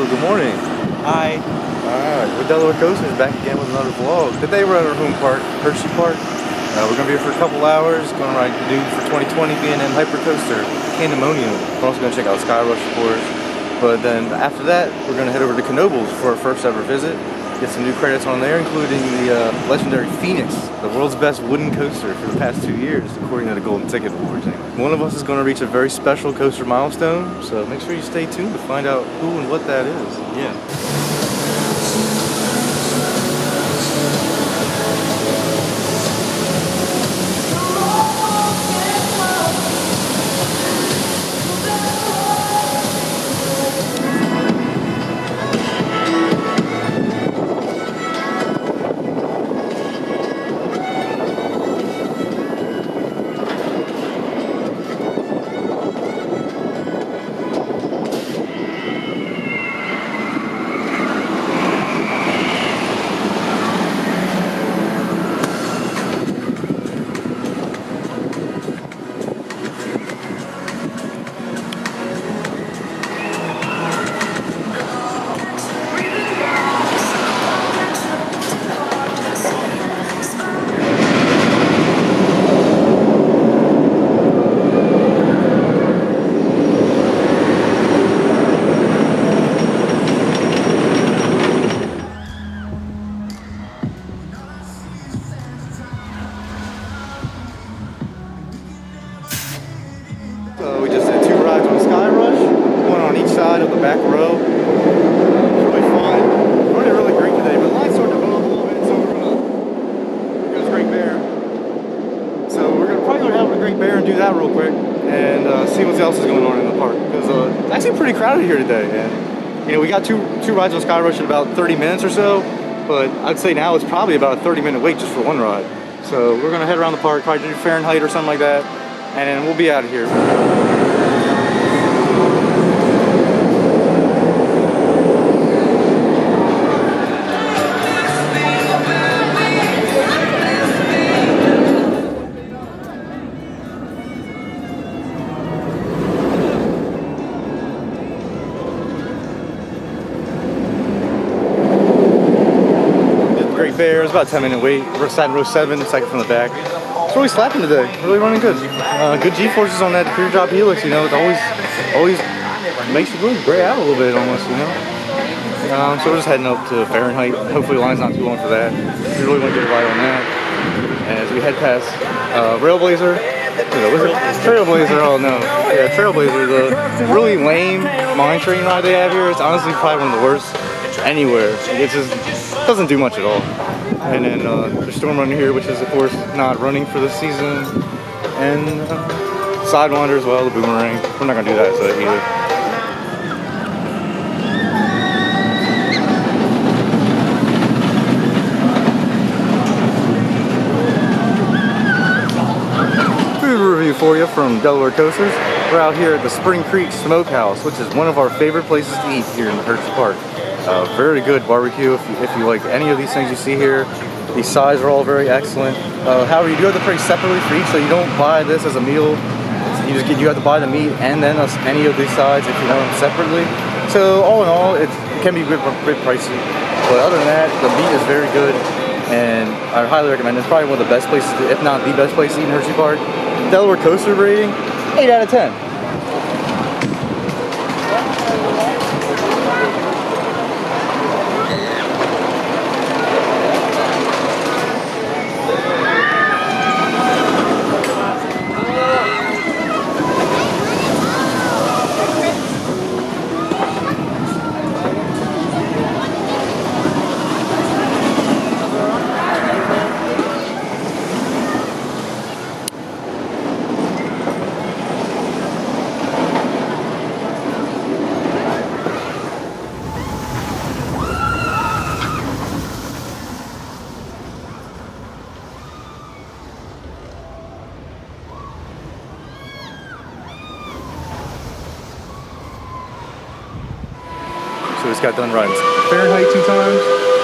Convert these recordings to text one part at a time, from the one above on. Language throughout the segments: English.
good morning. Hi. Alright, we're Delaware Coasters back again with another vlog. Today we're at our home park, Hersheypark. We're going to be here for a couple hours, going to ride the new for 2020 B&M Hypercoaster, Candymonium. We're also going to check out Skyrush, of course. But then after that, we're going to head over to Knoebels for our first ever visit. Get some new credits on there, including the legendary Phoenix, the world's best wooden coaster for the past 2 years, according to the Golden Ticket Awards. One of us is going to reach a very special coaster milestone, so make sure you stay tuned to find out who and what that is. Yeah. So we just did 2 rides with Skyrush, one on each side of the back row. It's really fun. Running really great today, but the line's starting to go up a little bit, so we're gonna go to Great Bear. So we're probably gonna have a Great Bear and do that real quick and see what else is going on in the park, because it's actually pretty crowded here today. And you know, we got two rides on Skyrush in about 30 minutes or so, but I'd say now it's probably about a 30-minute wait just for one ride. So we're gonna head around the park, probably do Fahrenheit or something like that, and then we'll be out of here. Great Bear, it's about a 10-minute wait. We're sat in row 7, second from the back. It's really slapping today, really running good. Good G-forces on that rear drop helix, you know, it always makes you really gray out a little bit almost, you know. So we're just heading up to Fahrenheit. Hopefully the line's not too long for that. We really want to get a ride on that. And as we head past Trailblazer, oh no. Yeah, Trailblazer, the really lame mine train ride they have here. It's honestly probably one of the worst anywhere. It just doesn't do much at all. And then the Storm Runner here, which is of course not running for this season, and Sidewinder as well, the Boomerang. We're not gonna do that either. Food review for you from Delaware Coasters. We're out here at the Spring Creek Smokehouse, which is one of our favorite places to eat here in the Hersheypark. Very good barbecue if you like any of these things you see here. These sides are all very excellent. However, you do have to pay separately for each, so you don't buy this as a meal. You have to buy the meat and then any of these sides if you want them separately. So all in all, it can be a bit pricey. But other than that, the meat is very good, and I highly recommend it. It's probably one of the best places, if not the best place to eat in Hersheypark. Delaware Coaster rating, 8 out of 10. So we just got done riding Fahrenheit 2 times.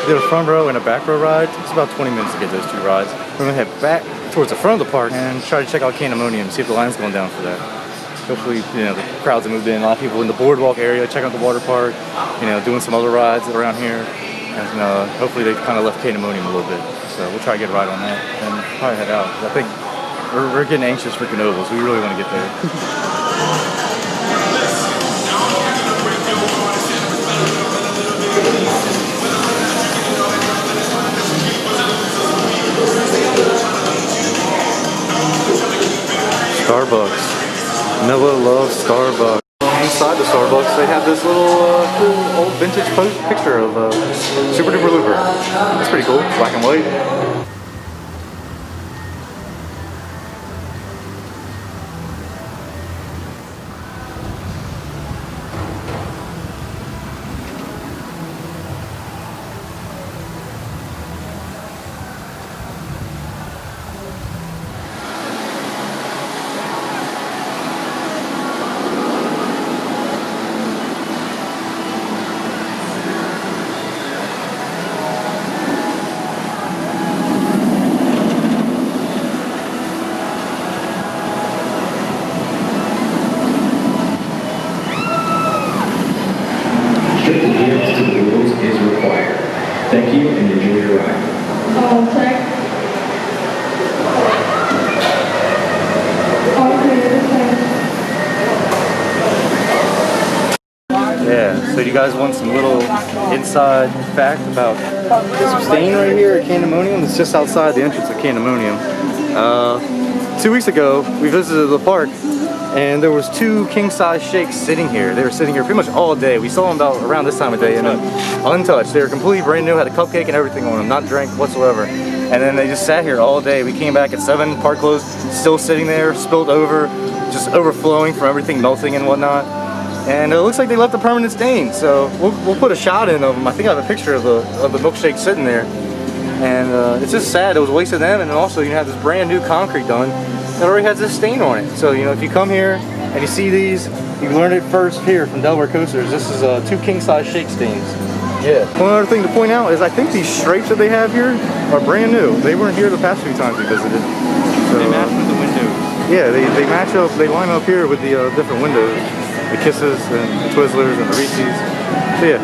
Did a front row and a back row ride. It takes about 20 minutes to get those 2 rides. We're gonna head back towards the front of the park and try to check out Candymonium, see if the line's going down for that. Hopefully, you know, the crowds have moved in. A lot of people in the boardwalk area checking out the water park, you know, doing some other rides around here. And hopefully they've kind of left Candymonium a little bit. So we'll try to get a ride on that and probably head out. I think we're getting anxious for Knoebels. We really want to get there. Starbucks. Noah loves Starbucks. Inside the Starbucks, they have this little cool old vintage picture of Super Duper Looper. That's pretty cool. Black and white. Thank you and enjoy your ride. Check. Yeah, so you guys want some little inside fact about this stain right here at Candymonium? It's just outside the entrance of Candymonium. 2 weeks ago, we visited the park and there was 2 king-size shakes sitting here. They were sitting here pretty much all day. We saw them about around this time of day and untouched. They were completely brand new, had a cupcake and everything on them, not drank whatsoever. And then they just sat here all day. We came back at 7, park closed, still sitting there, spilled over, just overflowing from everything melting and whatnot. And it looks like they left a permanent stain. So we'll put a shot in of them. I think I have a picture of the milkshake sitting there. And it's just sad, it was a waste of them. And then also you have this brand new concrete done that already has this stain on it. So, you know, if you come here and you see these, you learn it first here from Delaware Coasters. This is 2 king-size shake stains. Yeah. One other thing to point out is I think these stripes that they have here are brand new. They weren't here the past few times we visited. So, they match with the windows. Yeah, they match up, they line up here with the different windows. The Kisses and the Twizzlers and the Reese's. So yeah,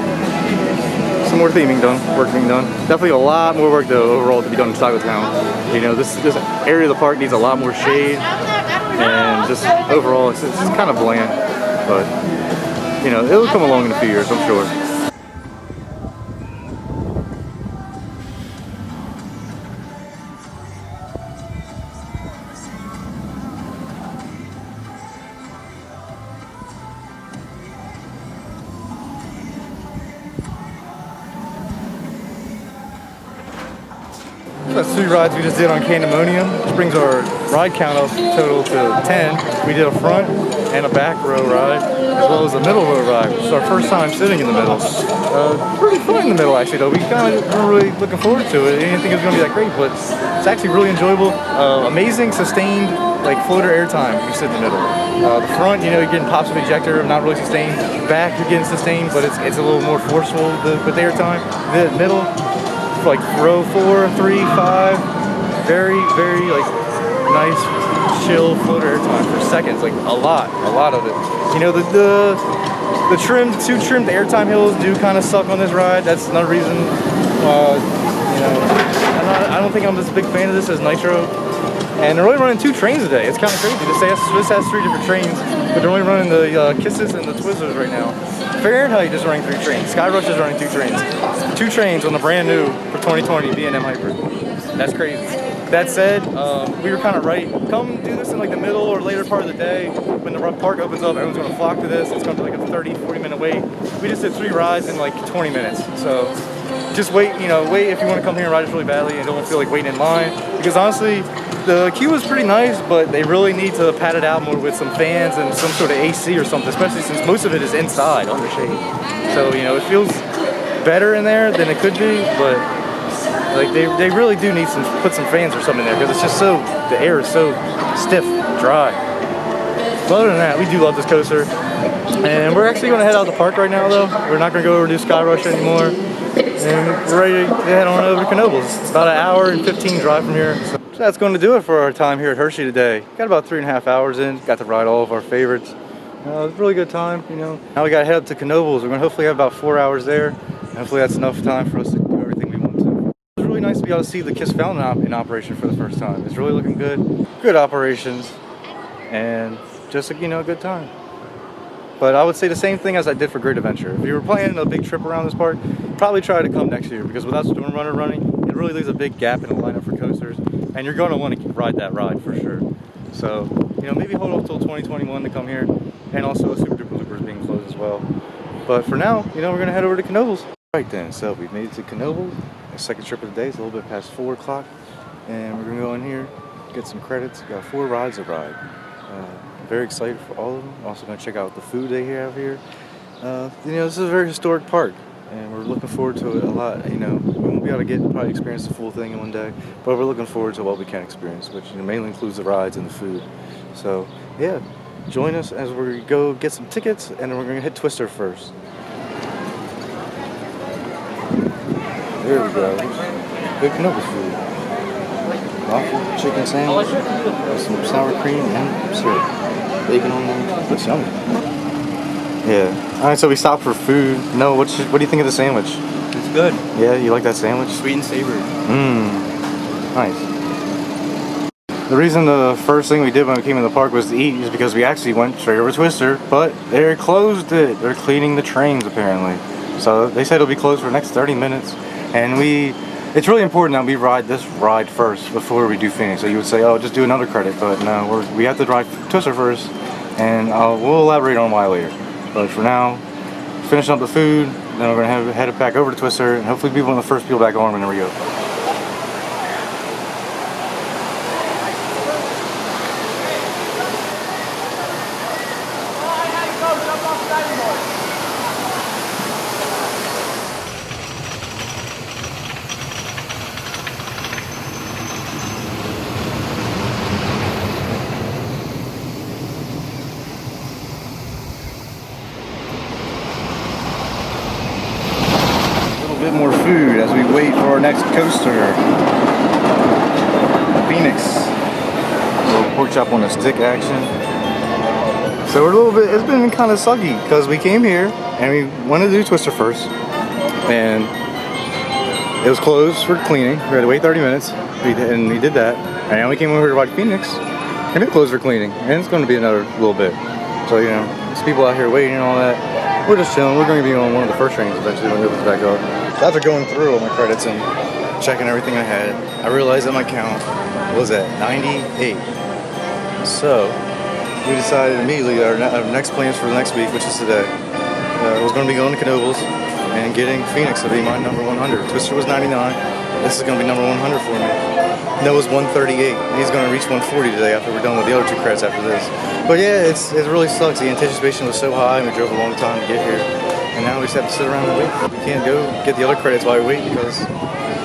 some more theming done, work being done. Definitely a lot more work though overall to be done in Chicago Town. You know, this area of the park needs a lot more shade, and just overall it's kind of bland. But you know, it'll come along in a few years, I'm sure. That's 3 rides we just did on Candymonium, which brings our ride count up total to 10. We did a front and a back row ride, as well as a middle row ride, which is our first time sitting in the middle. Pretty fun in the middle actually though. We kind of were really looking forward to it. I didn't think it was going to be that great, but it's actually really enjoyable. Amazing sustained like floater airtime when you sit in the middle. The front, you know, you're getting pops of ejector, not really sustained. Back, you're getting sustained, but it's a little more forceful with the airtime. The middle, like row 4, 3, 5, very, very like nice, chill floater airtime for seconds, like a lot of it. You know, the two trimmed airtime hills do kind of suck on this ride. That's another reason. You know, I don't think I'm as big fan of this as Nitro. And they're only running 2 trains a day. It's kind of crazy. This has 3 different trains, but they're only running the Kisses and the Twizzlers right now. Fahrenheit is running 3 trains. Skyrush is running 2 trains. 2 trains on the brand new for 2020 B&M Hyper. That's crazy. That said, we were kind of right. Come do this in like the middle or later part of the day when the park opens up. Everyone's going to flock to this. It's going to be like a 30-40 minute wait. We just did 3 rides in like 20 minutes. So just wait. You know, wait if you want to come here and ride this really badly and don't feel like waiting in line. Because honestly, the queue is pretty nice, but they really need to pad it out more with some fans and some sort of AC or something, especially since most of it is inside under shade. So, you know, it feels better in there than it could be, but like they really do need put some fans or something in there because it's just the air is so stiff, dry. But other than that, we do love this coaster. And we're actually going to head out of the park right now though. We're not going to go over to do Skyrush anymore. And we're ready to head on over to Knoebels. It's about an hour and 15 drive from here. So So that's going to do it for our time here at Hershey today. Got about 3.5 hours in. Got to ride all of our favorites. It was a really good time, you know. Now we got to head up to Knoebels. We're going to hopefully have about 4 hours there. And hopefully that's enough time for us to do everything we want to. It was really nice to be able to see the Kiss Fountain in operation for the first time. It's really looking good. Good operations. And just, you know, a good time. But I would say the same thing as I did for Great Adventure. If you were planning a big trip around this park, probably try to come next year, because without Storm Runner running, it really leaves a big gap in the lineup for coasters, and you're going to want to ride that ride for sure. So, you know, maybe hold off till 2021 to come here, and also Super Duper Looper is being closed as well. But for now, you know, we're going to head over to Knoebels. Right then, so we've made it to Knoebels. Our second trip of the day. It's a little bit past 4 o'clock, and we're going to go in here, get some credits. We got 4 rides to ride. Very excited for all of them. Also going to check out the food they have here. You know, this is a very historic park, and we're looking forward to it a lot. You know, we won't be able to probably experience the full thing in one day, but we're looking forward to what we can experience, which, you know, mainly includes the rides and the food. So yeah, join us as we go get some tickets, and then we're going to hit Twister first. There we go. Good Knoebels food. Waffle, chicken sandwich, with some sour cream and syrup. Bacon on there. Looks yummy. Yeah. Alright, so we stopped for food. No, what do you think of the sandwich? It's good. Yeah, you like that sandwich? Sweet and savory. Nice. The reason the first thing we did when we came in the park was to eat is because we actually went straight over to Twister, but they closed it. They're cleaning the trains apparently. So they said it'll be closed for the next 30 minutes. And it's really important that we ride this ride first before we do Phoenix. So you would say, oh, just do another credit, but no, we have to ride Twister first, and we'll elaborate on why later. But for now, finishing up the food, then we're going to head back over to Twister, and hopefully be one of the first people back on whenever we go. Bit more food as we wait for our next coaster. Phoenix. A little pork chop on a stick action. So we're a little bit, it's been kind of soggy because we came here and we wanted to do Twister first, and it was closed for cleaning. We had to wait 30 minutes and we did that. And then we came over to ride Phoenix and it closed for cleaning, and it's going to be another little bit. So, you know, there's people out here waiting and all that. We're just chilling. We're going to be on one of the first trains eventually when it opens back up. After going through all my credits and checking everything I had, I realized that my count was at 98. So we decided immediately our next plans for the next week, which is today, was going to be going to Knoebels and getting Phoenix to be my number 100. Twister was 99. This is going to be number 100 for me. Noah's 138. He's going to reach 140 today after we're done with the other 2 credits after this. But yeah, it really sucks. The anticipation was so high, and we drove a long time to get here. And now we just have to sit around and wait. We can't go get the other credits while we wait, because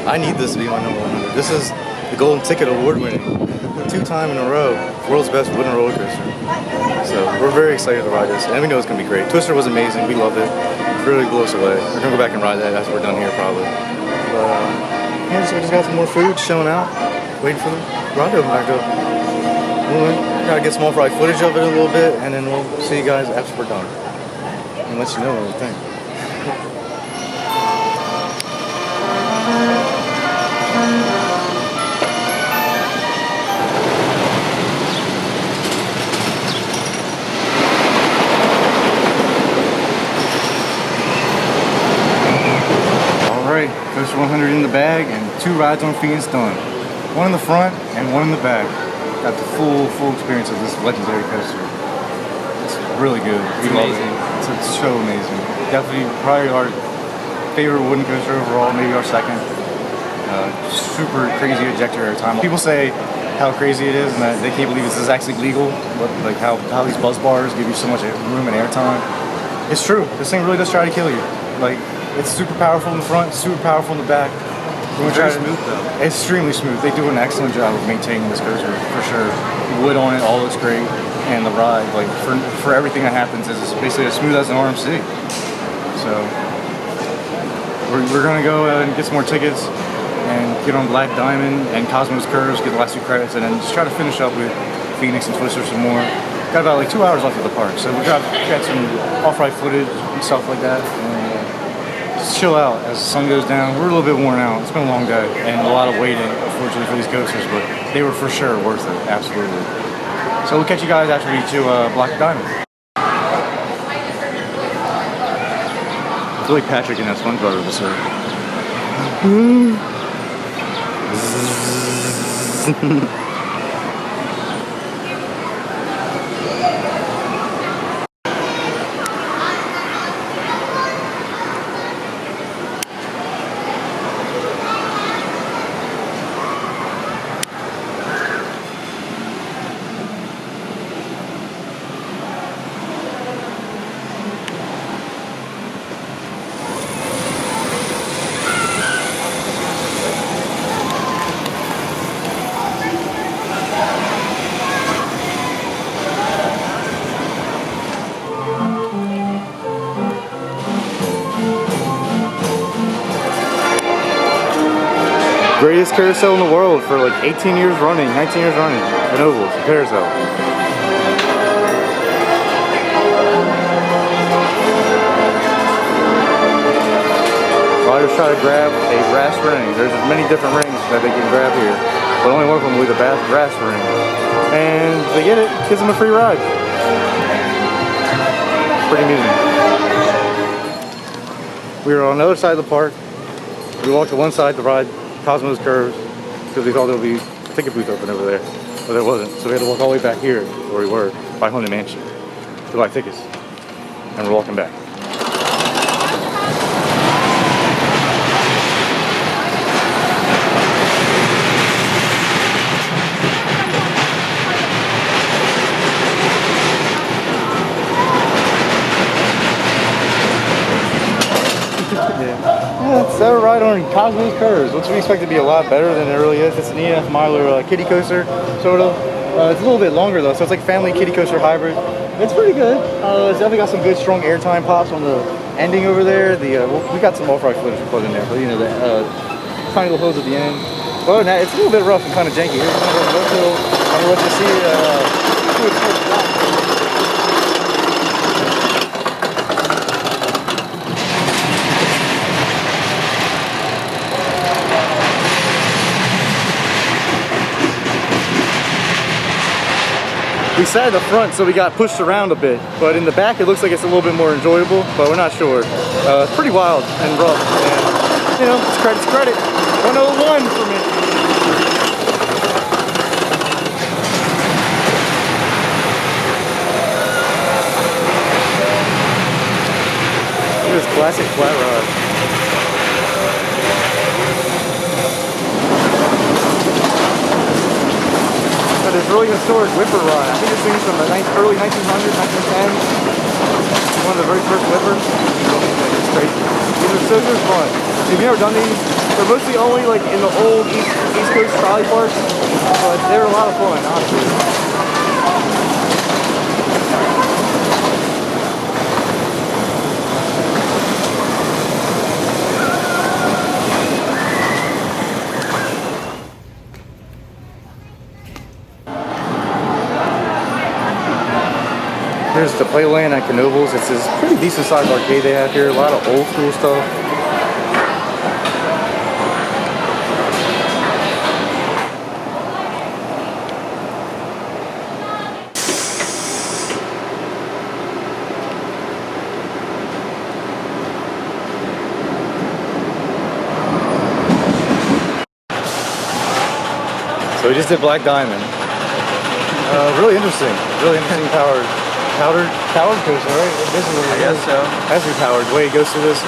I need this to be my number 100. This is the Golden Ticket Award winning, 2-time in a row, world's best wooden roller coaster. So we're very excited to ride this, and we know it's going to be great. Twister was amazing. We loved it. It really blew us away. We're going to go back and ride that after we're done here probably. But yeah, so we just got some more food, chilling out, waiting for the ride to open back up. We'll try to get some more footage of it a little bit, and then we'll see you guys after we're done and let you know what we think. Alright, Coaster 100 in the bag and 2 rides on Phoenix done. One in the front and one in the back. Got the full experience of this legendary coaster. It's really good. We love it. It's so amazing. Definitely probably our favorite wooden coaster overall, maybe our second. Super crazy ejector every time. People say how crazy it is and that they can't believe this is actually legal, but like how these buzz bars give you so much room and airtime. It's true. This thing really does try to kill you. Like, it's super powerful in the front, super powerful in the back. It's very smooth though. Extremely smooth. They do an excellent job of maintaining this coaster for sure. The wood on it all looks great, and the ride, like for everything that happens, is basically as smooth as an RMC. So we're gonna go and get some more tickets, and get on Black Diamond and Cosmos Curves, get the last 2 credits, and then just try to finish up with Phoenix and Twister some more. Got about like 2 hours left at the park, so we got some off-ride footage and stuff like that. And just chill out as the sun goes down. We're a little bit worn out. It's been a long day and a lot of waiting, unfortunately, for these coasters, but they were for sure worth it, absolutely. So we'll catch you guys after we do Black Diamond. I feel like Patrick in that SpongeBob episode. Greatest carousel in the world for like 18 years running, 19 years running. Knoebels, carousel. Riders try to grab a brass ring. There's many different rings that they can grab here, but only one of them with a brass ring. And if they get it, gives them a free ride. Pretty amusing. We were on the other side of the park. We walked to one side to ride Cosmos Curves because we thought there would be a ticket booth open over there, but there wasn't. So we had to walk all the way back here where we were by Haunted Mansion to buy tickets, and we're walking back. It's a ride on Cosmos Curves, which we expect to be a lot better than it really is. It's an EF miler kiddie coaster, sort of. It's a little bit longer though, so it's like family kiddie coaster hybrid. It's pretty good. It's definitely got some good strong airtime pops on the ending over there. We got some off-ride footage we put in there, but you know, the tiny little hills at the end. But other than that, it's a little bit rough and kind of janky. Here's another uphill. I'm gonna let you see who it's supposed to be. We sat at the front, so we got pushed around a bit, but in the back it looks like it's a little bit more enjoyable, but we're not sure. It's pretty wild and rough, and you know, it's credit's credit. 101 for me. Look at this classic flat rod. This really historic whipper ride. I think this thing's from the early 1900s, 1910s. One of the very first whippers. It's crazy. These are so good fun. If you've never done these, they're mostly only like in the old East Coast trolley parks, but they're a lot of fun, honestly. Here's the Playland at Knoebels. It's this pretty decent sized arcade they have here. A lot of old school stuff. So we just did Black Diamond. Really interesting powered coaster, right? This is what I guess so. Has to be powered. The way it goes through this,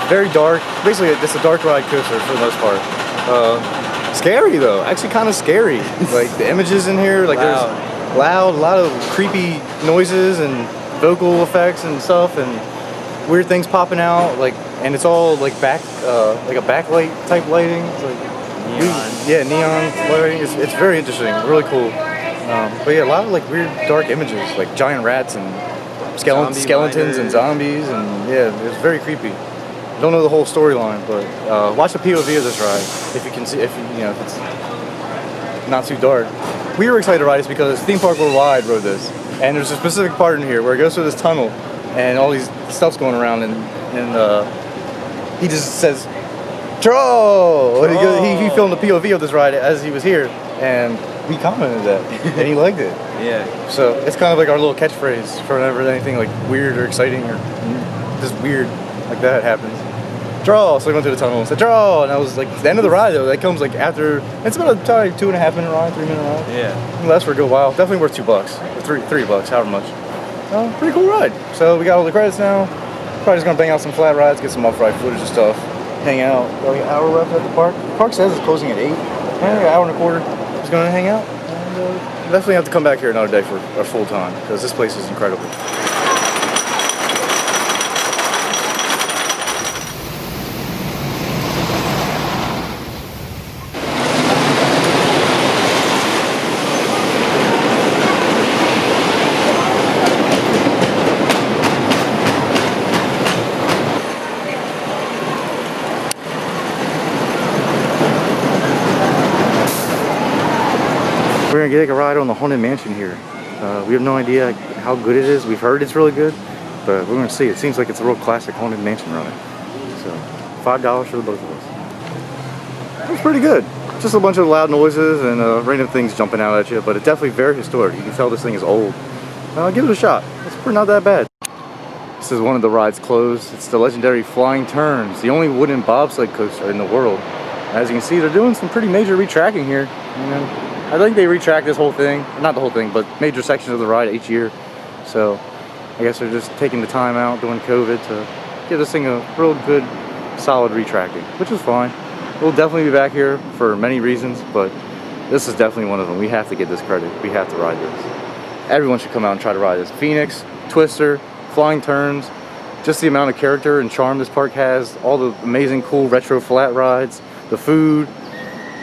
very dark. Basically, it's a dark ride coaster for the most part. Scary though, actually kind of scary. Like the images in here, like there's loud, a lot of creepy noises and vocal effects and stuff, and weird things popping out. Like, and it's all like like a backlight type lighting. It's like neon. Neon lighting. It's very interesting, really cool. But yeah, a lot of like weird dark images, like giant rats and skeletons and zombies, and yeah, it's very creepy. I don't know the whole storyline, but watch the POV of this ride. if you can see, if it's not too dark. We were excited to ride this because Theme Park Worldwide rode this, and there's a specific part in here where it goes through this tunnel, and all these stuff's going around, and he just says, "Draw!" He filmed the POV of this ride as he was here, and we commented that, and he liked it. Yeah. So it's kind of like our little catchphrase for whenever anything like weird or exciting or just weird like that happens. Draw! So we went through the tunnel and said, "Draw!" And that was like the end of the ride though. That comes like after, it's about a 2.5 minute ride, 3 minute ride. Yeah. It lasts for a good while. Definitely worth $2 or $3, however much. Pretty cool ride. So we got all the credits now. Probably just gonna bang out some flat rides, get some off-ride footage and stuff. Hang out. Got like an hour left at the park. The park says it's closing at 8. An hour and a quarter. Just gonna hang out. And definitely have to come back here another day for a full time because this place is incredible. We're gonna take a ride on the Haunted Mansion here. We have no idea how good it is. We've heard it's really good, but we're gonna see. It seems like it's a real classic Haunted Mansion running. So $5 for the both of us. It's pretty good. Just a bunch of loud noises and random things jumping out at you, but it's definitely very historic. You can tell this thing is old. Give it a shot. It's not that bad. This is one of the rides closed. It's the legendary Flying Turns, the only wooden bobsled coaster in the world. As you can see, they're doing some pretty major retracking here. I think they retrack this whole thing, not the whole thing, but major sections of the ride each year. So I guess they're just taking the time out during COVID to give this thing a real good, solid retracking, which is fine. We'll definitely be back here for many reasons, but this is definitely one of them. We have to get this credit. We have to ride this. Everyone should come out and try to ride this. Phoenix, Twister, Flying Turns, just the amount of character and charm this park has, all the amazing cool retro flat rides, the food.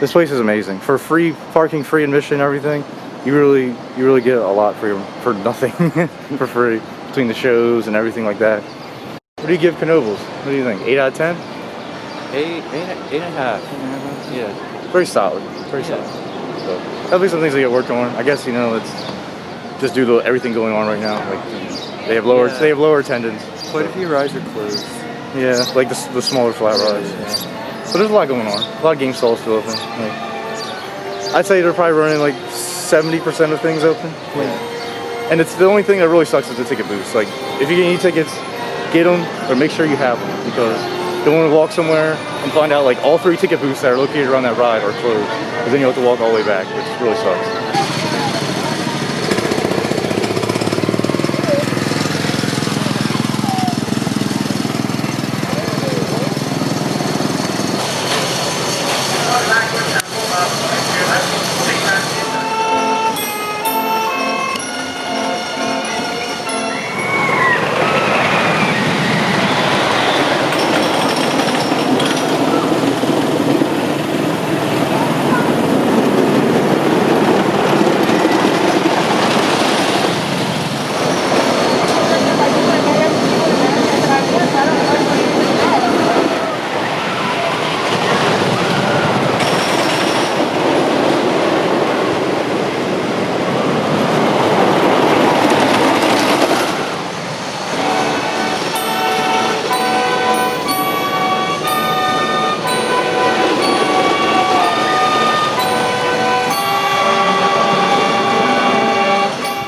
This place is amazing. For free parking, free admission, everything, you really get a lot for nothing, for free, between the shows and everything like that. What do you give Knoebels? What do you think? 8 out of 10? 8.5. Yeah, very solid. Very solid. So definitely some things they get worked on. I guess it's just due to everything going on right now. Like they have lower attendance. Quite a few rides are closed. Yeah, like the smaller flat rides. Yeah. So there's a lot going on. A lot of game stalls still open. I'd say they're probably running like 70% of things open. And it's the only thing that really sucks is the ticket booths. Like if you get any tickets, get them or make sure you have them because you don't want to walk somewhere and find out like all 3 ticket booths that are located around that ride are closed. Because then you have to walk all the way back, which really sucks.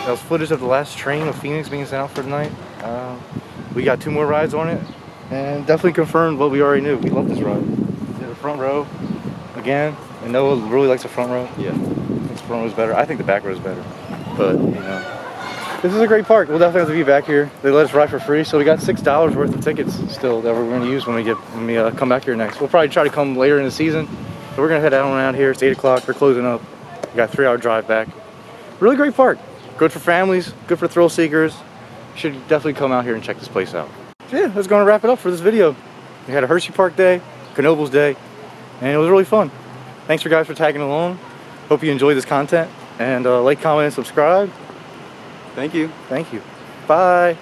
That was footage of the last train of Phoenix being sent out for tonight. We got 2 more rides on it, and definitely confirmed what we already knew. We love this ride. The front row, again, and Noah really likes the front row. Yeah. The front row is better. I think the back row is better. But, this is a great park. We'll definitely have to be back here. They let us ride for free, so we got $6 worth of tickets still that we're going to use when we come back here next. We'll probably try to come later in the season, but we're going to head out here. It's 8 o'clock. We're closing up. We got a 3-hour drive back. Really great park. Good for families, good for thrill seekers. You should definitely come out here and check this place out. So yeah, that's going to wrap it up for this video. We had a Hersheypark day, Knoebels day, and it was really fun. Thanks for guys for tagging along. Hope you enjoyed this content, and like, comment, and subscribe. Thank you. Thank you. Bye.